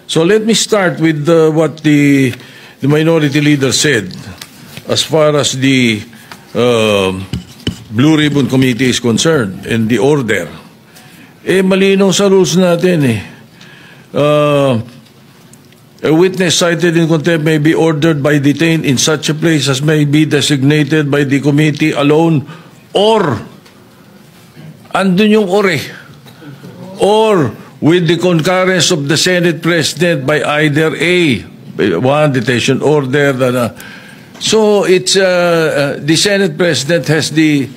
So let me start with what the minority leader said as far as the Blue Ribbon Committee is concerned and the order. Malinaw sa rules natin a witness cited in contempt may be ordered by detained in such a place as may be designated by the committee alone or andun yung or with the concurrence of the Senate President by either one detention order. So it's the Senate President has the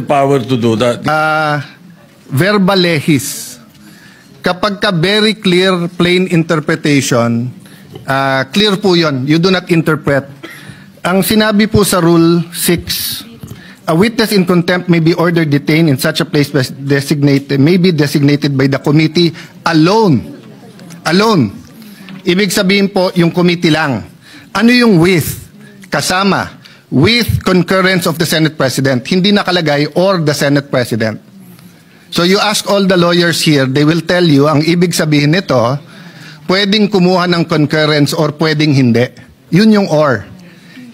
power to do that. Verbal lehis. Kapag ka very clear, plain interpretation, clear po yun. You do not interpret. Ang sinabi po sa Rule 6, a witness in contempt may be ordered detained in such a place may be designated by the committee alone. Alone. Ibig sabihin po, yung committee lang. Ano yung with? Kasama. With concurrence of the Senate President. Hindi nakalagay or the Senate President. So you ask all the lawyers here, they will tell you, ang ibig sabihin nito, pwedeng kumuha ng concurrence or pwedeng hindi. Yun yung or.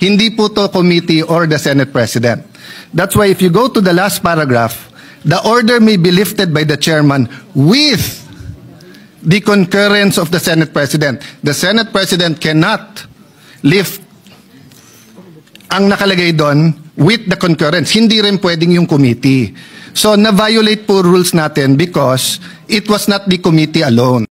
Hindi po to committee or the Senate President. That's why if you go to the last paragraph, the order may be lifted by the chairman with the concurrence of the Senate President. The Senate President cannot lift ang nakalagay doon with the concurrence. Hindi rin pwedeng yung committee. So na-violate po rules natin because it was not the committee alone.